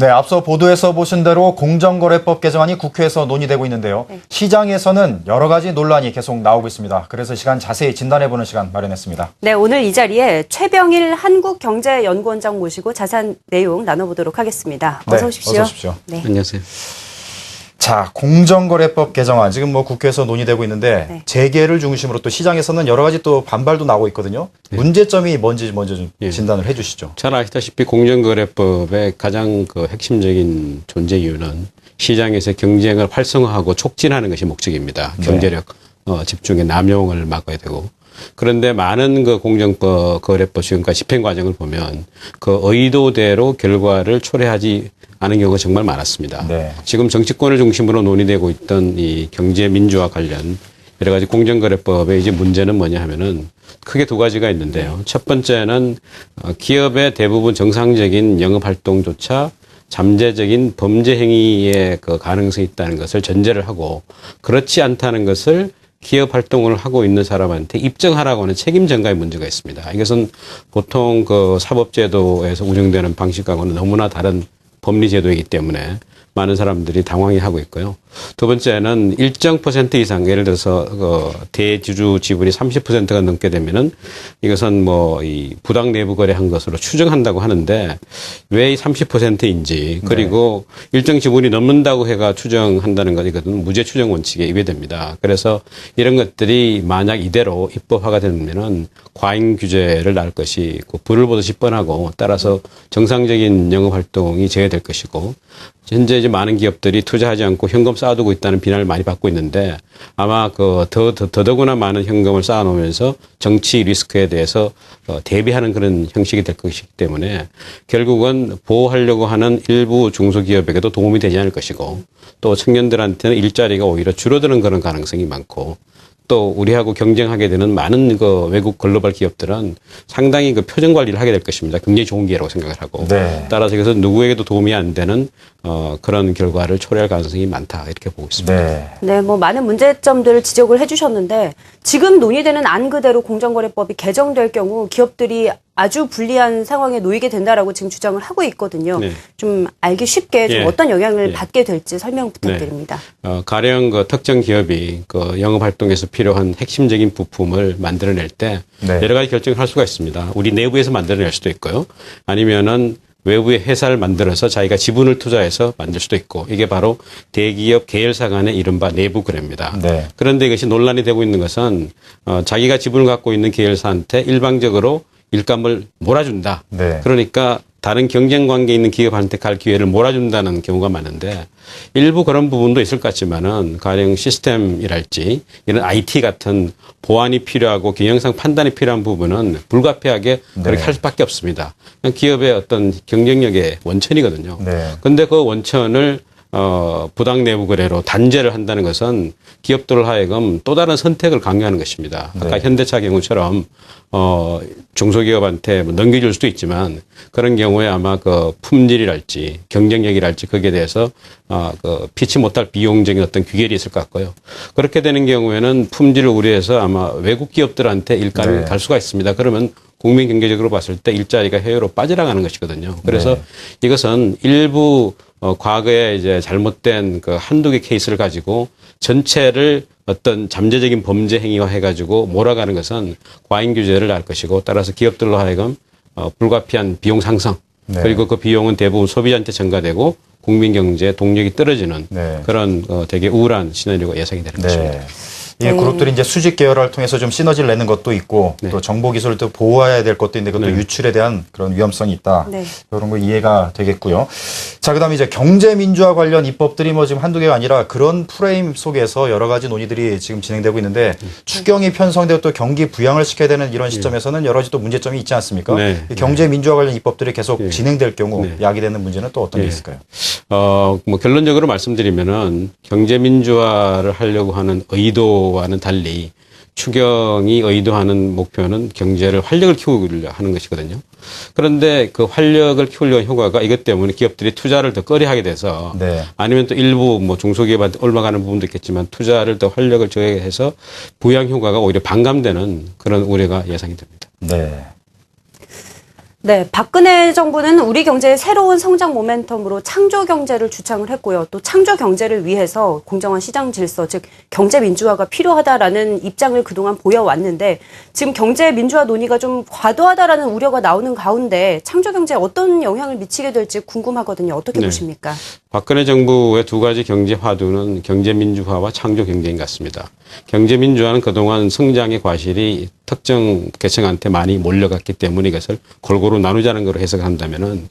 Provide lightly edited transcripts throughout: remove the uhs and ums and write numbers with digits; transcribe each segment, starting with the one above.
네, 앞서 보도에서 보신 대로 공정거래법 개정안이 국회에서 논의되고 있는데요. 네. 시장에서는 여러 가지 논란이 계속 나오고 있습니다. 그래서 시간 자세히 진단해보는 시간 마련했습니다. 네, 오늘 이 자리에 최병일 한국경제연구원장 모시고 자세한 내용 나눠보도록 하겠습니다. 어서 오십시오. 어서 오십시오. 네. 안녕하세요. 자, 공정거래법 개정안 지금 국회에서 논의되고 있는데 네. 재계를 중심으로 또 시장에서는 여러 가지 또 반발도 나오고 있거든요. 문제점이 뭔지 먼저 좀 진단을 해주시죠. 잘 아시다시피 공정거래법의 가장 핵심적인 존재 이유는 시장에서 경쟁을 활성화하고 촉진하는 것이 목적입니다. 네. 경제력 집중의 남용을 막아야 되고. 그런데 많은 공정거래법 지금까지 집행 과정을 보면 그 의도대로 결과를 초래하지 않은 경우가 정말 많았습니다. 네. 지금 정치권을 중심으로 논의되고 있던 이 경제 민주화 관련 여러 가지 공정거래법의 이제 문제는 뭐냐 하면은 크게 두 가지가 있는데요. 첫 번째는 기업의 대부분 정상적인 영업 활동조차 잠재적인 범죄 행위의 그 가능성이 있다는 것을 전제를 하고 그렇지 않다는 것을 기업 활동을 하고 있는 사람한테 입증하라고 하는 책임 전가의 문제가 있습니다. 이것은 보통 그 사법제도에서 운영되는 방식하고는 너무나 다른 법리 제도이기 때문에 많은 사람들이 당황해하고 있고요. 두 번째는 일정 퍼센트 이상, 예를 들어서 대주주 지분이 30%가 넘게 되면은 이것은 이 부당 내부 거래한 것으로 추정한다고 하는데 왜 30%인지 그리고 일정 지분이 넘는다고 해가 추정한다는 것 이것은 무죄 추정 원칙에 위배됩니다. 그래서 이런 것들이 만약 이대로 입법화가 되면은 과잉 규제를 낳을 것이 불을 보듯이 뻔하고 따라서 정상적인 영업 활동이 제외될 것이고 현재 이제 많은 기업들이 투자하지 않고 현금 쌓아두고 있다는 비난을 많이 받고 있는데 아마 더더구나 많은 현금을 쌓아놓으면서 정치 리스크에 대해서 대비하는 그런 형식이 될 것이기 때문에 결국은 보호하려고 하는 일부 중소기업에게도 도움이 되지 않을 것이고 또 청년들한테는 일자리가 오히려 줄어드는 그런 가능성이 많고 또 우리하고 경쟁하게 되는 많은 외국 글로벌 기업들은 상당히 표정 관리를 하게 될 것입니다. 굉장히 좋은 기회라고 생각을 하고 네. 따라서 이것은 누구에게도 도움이 안 되는 그런 결과를 초래할 가능성이 많다 이렇게 보고 있습니다. 네. 네, 많은 문제점들을 지적을 해주셨는데 지금 논의되는 안 그대로 공정거래법이 개정될 경우 기업들이 아주 불리한 상황에 놓이게 된다라고 지금 주장을 하고 있거든요. 네. 좀 알기 쉽게 좀 어떤 영향을 받게 될지 설명 부탁드립니다. 가령 특정 기업이 영업 활동에서 필요한 핵심적인 부품을 만들어낼 때 여러 가지 결정을 할 수가 있습니다. 우리 내부에서 만들어낼 수도 있고요. 아니면은 외부의 회사를 만들어서 자기가 지분을 투자해서 만들 수도 있고 이게 바로 대기업 계열사 간의 이른바 내부 거래입니다. 네. 그런데 이것이 논란이 되고 있는 것은 자기가 지분을 갖고 있는 계열사한테 일방적으로 일감을 몰아준다. 네. 그러니까 다른 경쟁 관계에 있는 기업한테 갈 기회를 몰아준다는 경우가 많은데 일부 그런 부분도 있을 것 같지만은 가령 시스템이랄지 이런 IT 같은 보안이 필요하고 경영상 판단이 필요한 부분은 불가피하게 그렇게 할 수밖에 없습니다. 기업의 어떤 경쟁력의 원천이거든요. 그런데 그 원천을 부당 내부 거래로 단죄를 한다는 것은 기업들을 하여금 또 다른 선택을 강요하는 것입니다. 아까 현대차 경우처럼 중소기업한테 넘겨줄 수도 있지만 그런 경우에 아마 품질이랄지 경쟁력이랄지 거기에 대해서 피치 못할 비용적인 어떤 귀결이 있을 것 같고요. 그렇게 되는 경우에는 품질을 우려해서 아마 외국 기업들한테 일감이 갈 수가 있습니다. 그러면 국민 경제적으로 봤을 때 일자리가 해외로 빠져나가는 것이거든요. 그래서 이것은 일부 과거에 이제 잘못된 한두 개 케이스를 가지고 전체를 어떤 잠재적인 범죄 행위화 해가지고 몰아가는 것은 과잉 규제를 낳을 것이고 따라서 기업들로 하여금 불가피한 비용 상승 그리고 그 비용은 대부분 소비자한테 전가되고 국민 경제 동력이 떨어지는 그런 되게 우울한 시나리오가 예상이 되는 것입니다. 이 그룹들이 이제 수직 계열화를 통해서 좀 시너지를 내는 것도 있고 또 정보 기술을 또 보호해야 될 것도 있는데 그것도 유출에 대한 그런 위험성이 있다. 이런 거 이해가 되겠고요. 자, 그다음에 이제 경제 민주화 관련 입법들이 지금 한두 개가 아니라 그런 프레임 속에서 여러 가지 논의들이 지금 진행되고 있는데 추경이 편성되고 또 경기 부양을 시켜야 되는 이런 시점에서는 여러 가지 또 문제점이 있지 않습니까? 이 경제 민주화 관련 입법들이 계속 진행될 경우 야기되는 문제는 또 어떤 게 있을까요? 결론적으로 말씀드리면은 경제 민주화를 하려고 하는 의도와는 달리 추경이 의도하는 목표는 경제를 활력을 키우려 하는 것이거든요. 그런데 그 활력을 키우려는 효과가 이것 때문에 기업들이 투자를 더 꺼려하게 돼서 아니면 또 일부 중소기업한테 올라가는 부분도 있겠지만 투자를 더 활력을 저해해서 부양 효과가 오히려 반감되는 그런 우려가 예상이 됩니다. 네. 네, 박근혜 정부는 우리 경제의 새로운 성장 모멘텀으로 창조 경제를 주창을 했고요. 또 창조 경제를 위해서 공정한 시장 질서, 즉 경제 민주화가 필요하다라는 입장을 그동안 보여왔는데 지금 경제 민주화 논의가 좀 과도하다라는 우려가 나오는 가운데 창조 경제에 어떤 영향을 미치게 될지 궁금하거든요. 어떻게 보십니까? 박근혜 정부의 두 가지 경제 화두는 경제 민주화와 창조 경제인 것 같습니다. 경제 민주화는 그동안 성장의 과실이 특정 계층한테 많이 몰려갔기 때문에 이것을 골고루 나누자는 걸로 해석한다면은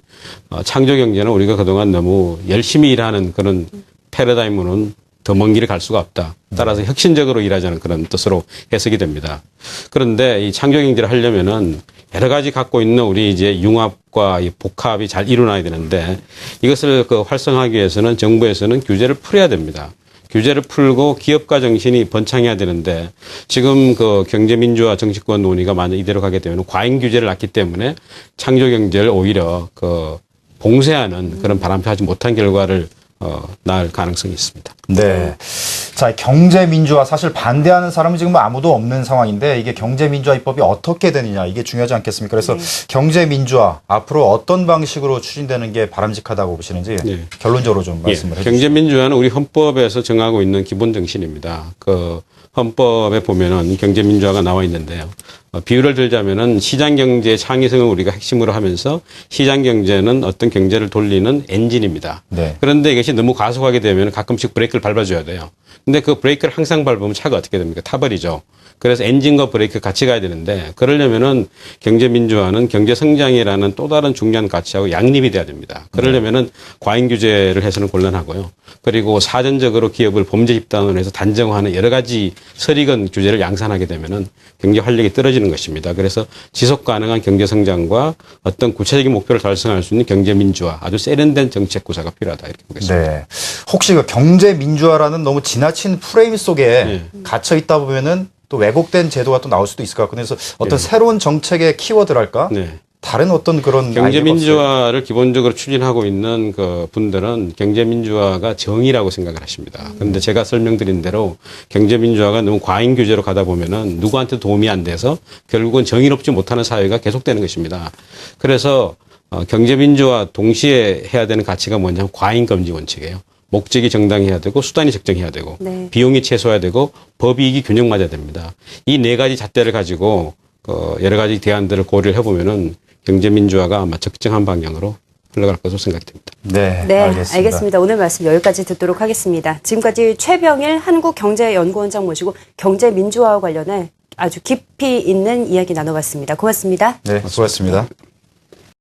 창조 경제는 우리가 그동안 너무 열심히 일하는 그런 패러다임으로는 더 먼 길을 갈 수가 없다. 따라서 혁신적으로 일하자는 그런 뜻으로 해석이 됩니다. 그런데 이 창조 경제를 하려면은 여러 가지 갖고 있는 우리 이제 융합과 이 복합이 잘 일어나야 되는데 이것을 활성화하기 위해서는 정부에서는 규제를 풀어야 됩니다. 규제를 풀고 기업가 정신이 번창해야 되는데 지금 경제민주화 정치권 논의가 만약 이대로 가게 되면 과잉 규제를 놨기 때문에 창조 경제를 오히려 봉쇄하는 그런 바람직하지 못한 결과를 낳을 가능성이 있습니다. 네. 자, 경제 민주화 사실 반대하는 사람은 지금 아무도 없는 상황인데 이게 경제 민주화 입법이 어떻게 되느냐 이게 중요하지 않겠습니까? 그래서 경제 민주화 앞으로 어떤 방식으로 추진되는 게 바람직하다고 보시는지 결론적으로 좀 말씀을 해주시죠. 경제 민주화는 우리 헌법에서 정하고 있는 기본 정신입니다. 헌법에 보면은 경제 민주화가 나와 있는데요. 비유를 들자면은 시장 경제의 창의성을 우리가 핵심으로 하면서 시장 경제는 어떤 경제를 돌리는 엔진입니다. 네. 그런데 이것이 너무 과속하게 되면 가끔씩 브레이크를 밟아줘야 돼요. 근데 그 브레이크를 항상 밟으면 차가 어떻게 됩니까? 타버리죠. 그래서 엔진과 브레이크 같이 가야 되는데 그러려면은 경제 민주화는 경제 성장이라는 또 다른 중요한 가치하고 양립이 돼야 됩니다. 그러려면은 과잉 규제를 해서는 곤란하고요. 그리고 사전적으로 기업을 범죄 집단으로 해서 단정화하는 여러 가지 설익은 규제를 양산하게 되면은 경제 활력이 떨어지는 것입니다. 그래서 지속 가능한 경제 성장과 어떤 구체적인 목표를 달성할 수 있는 경제 민주화, 아주 세련된 정책 구사가 필요하다 이렇게 보겠습니다. 네. 혹시 경제 민주화라는 너무 지나친 프레임 속에 갇혀 있다 보면은 또 왜곡된 제도가 또 나올 수도 있을 것 같거든요. 그래서 어떤 새로운 정책의 키워드랄까? 다른 어떤 그런 경제 민주화를 기본적으로 추진하고 있는 분들은 경제 민주화가 정의라고 생각을 하십니다. 그런데 제가 설명드린 대로 경제 민주화가 너무 과잉 규제로 가다 보면은 누구한테 도움이 안 돼서 결국은 정의롭지 못하는 사회가 계속되는 것입니다. 그래서 경제 민주화 동시에 해야 되는 가치가 뭐냐면 과잉 금지 원칙이에요. 목적이 정당해야 되고 수단이 적정해야 되고 비용이 최소화해야 되고 법이익이 균형 맞아야 됩니다. 이 네 가지 잣대를 가지고 여러 가지 대안들을 고려를 해보면은 경제 민주화가 아마 적정한 방향으로 흘러갈 것으로 생각됩니다. 네, 알겠습니다. 오늘 말씀 여기까지 듣도록 하겠습니다. 지금까지 최병일 한국경제연구원장 모시고 경제 민주화와 관련해 아주 깊이 있는 이야기 나눠봤습니다. 고맙습니다. 네, 수고하셨습니다.